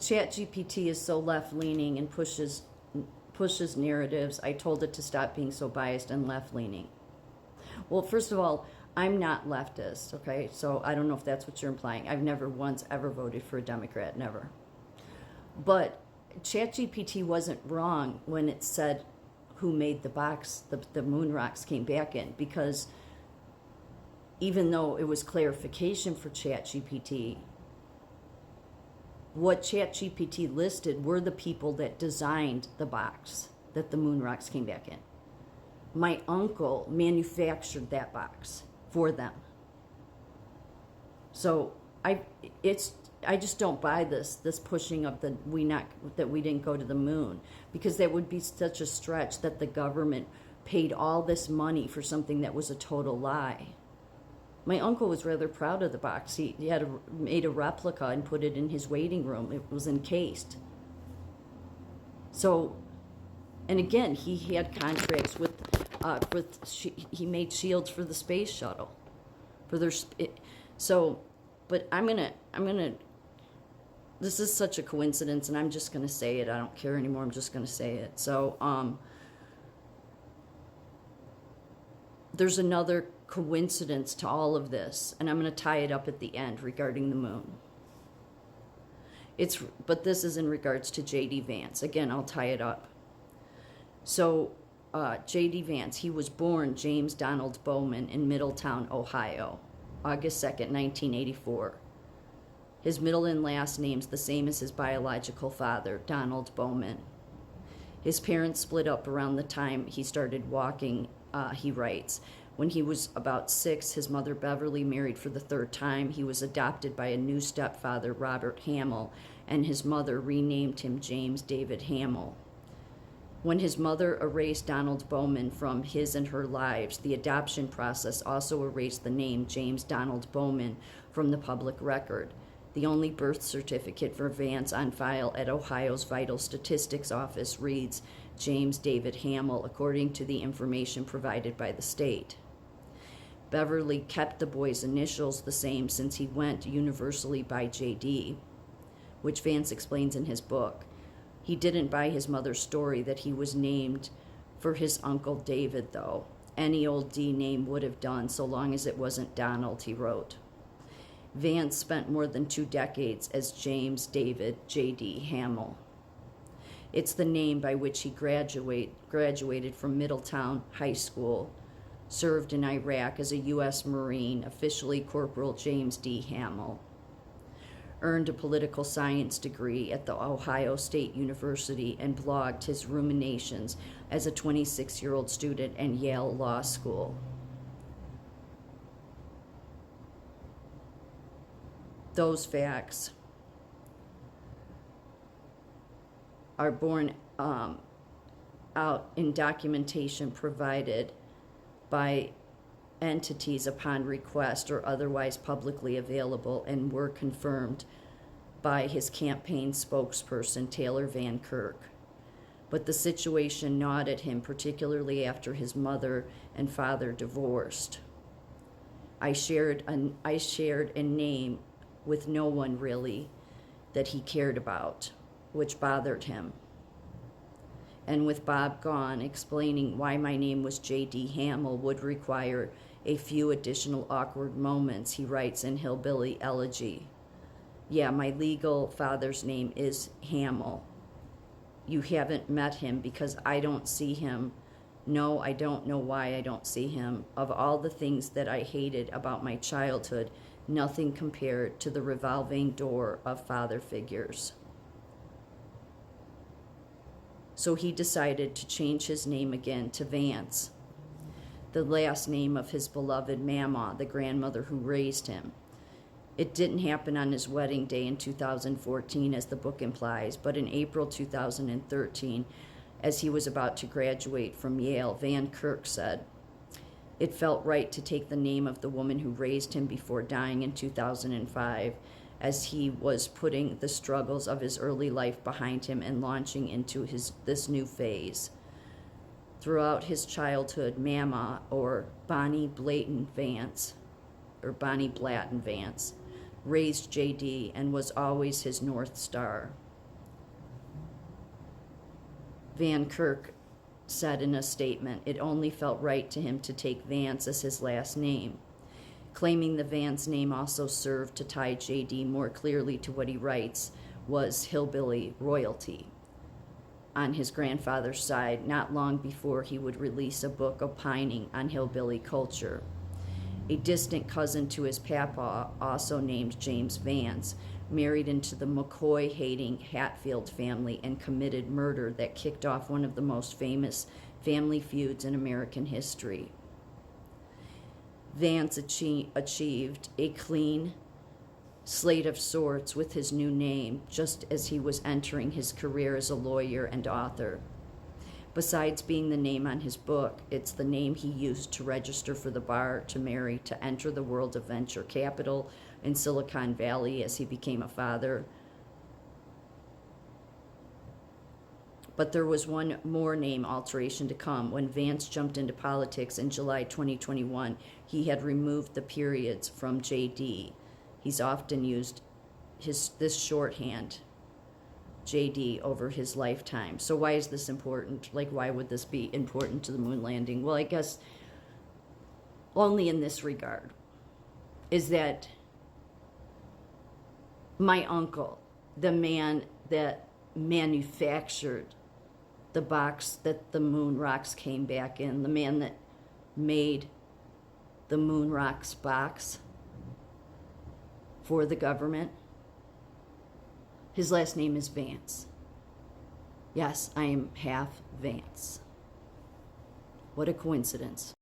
ChatGPT is so left-leaning and pushes narratives. I told it to stop being so biased and left-leaning. Well, first of all, I'm not leftist, okay? So I don't know if that's what you're implying. I've never once ever voted for a Democrat, never. But ChatGPT wasn't wrong when it said who made the box the moon rocks came back in, because even though it was clarification for ChatGPT, what ChatGPT listed were the people that designed the box that the moon rocks came back in. My uncle manufactured that box for them. So I just don't buy this pushing of that we didn't go to the moon, because that would be such a stretch that the government paid all this money for something that was a total lie. My uncle was rather proud of the box. He made a replica and put it in his waiting room. It was encased. So, and again, he had contracts he made shields for the space shuttle, for their. But I'm gonna. This is such a coincidence, and I'm just gonna say it. I don't care anymore. I'm just gonna say it. So, there's another coincidence to all of this, and I'm going to tie it up at the end regarding the moon. But this is in regards to J.D. Vance. Again, I'll tie it up. So, J.D. Vance, he was born James Donald Bowman in Middletown, Ohio, August 2nd, 1984. His middle and last name's the same as his biological father, Donald Bowman. His parents split up around the time he started walking, he writes. When he was about 6, his mother Beverly married for the 3rd time. He was adopted by a new stepfather, Robert Hamill, and his mother renamed him James David Hamill. When his mother erased Donald Bowman from his and her lives, the adoption process also erased the name James Donald Bowman from the public record. The only birth certificate for Vance on file at Ohio's Vital Statistics Office reads James David Hamill, according to the information provided by the state. Beverly kept the boy's initials the same since he went universally by J.D., which Vance explains in his book. He didn't buy his mother's story that he was named for his Uncle David, though. Any old D name would have done, so long as it wasn't Donald, he wrote. Vance spent more than 2 decades as James David J.D. Hamill. It's the name by which he graduated from Middletown High School, served in Iraq as a U.S. Marine, officially Corporal James D. Hamill. Earned a political science degree at the Ohio State University and blogged his ruminations as a 26-year-old student at Yale Law School. Those facts are borne out in documentation provided by entities upon request or otherwise publicly available, and were confirmed by his campaign spokesperson, Taylor Van Kirk. But the situation gnawed at him, particularly after his mother and father divorced. I shared a name with no one really that he cared about, which bothered him. And with Bob gone, explaining why my name was J.D. Hamill would require a few additional awkward moments, he writes in Hillbilly Elegy. Yeah, my legal father's name is Hamill. You haven't met him because I don't see him. No, I don't know why I don't see him. Of all the things that I hated about my childhood, nothing compared to the revolving door of father figures. So he decided to change his name again to Vance, the last name of his beloved Mama, the grandmother who raised him. It didn't happen on his wedding day in 2014, as the book implies, but in April 2013, as he was about to graduate from Yale, Van Kirk said, "It felt right to take the name of the woman who raised him before dying in 2005, as he was putting the struggles of his early life behind him and launching into this new phase. Throughout his childhood, Mama, or Bonnie Blatton Vance, raised J.D. and was always his North Star. Van Kirk said in a statement, it only felt right to him to take Vance as his last name, claiming the Vance name also served to tie J.D. more clearly to what he writes was hillbilly royalty on his grandfather's side, not long before he would release a book opining on hillbilly culture. A distant cousin to his papa, also named James Vance, married into the McCoy-hating Hatfield family and committed murder that kicked off one of the most famous family feuds in American history. Vance achieved a clean slate of sorts with his new name just as he was entering his career as a lawyer and author. Besides being the name on his book, it's the name he used to register for the bar, to marry, to enter the world of venture capital in Silicon Valley as he became a father. But there was one more name alteration to come. When Vance jumped into politics in July 2021, he had removed the periods from JD. He's often used this shorthand, JD, over his lifetime. So why is this important? Like, why would this be important to the moon landing? Well, I guess only in this regard, is that my uncle, the man that manufactured the box that the moon rocks came back in, the man that made the moon rocks box for the government, his last name is Vance. Yes, I am half Vance. What a coincidence.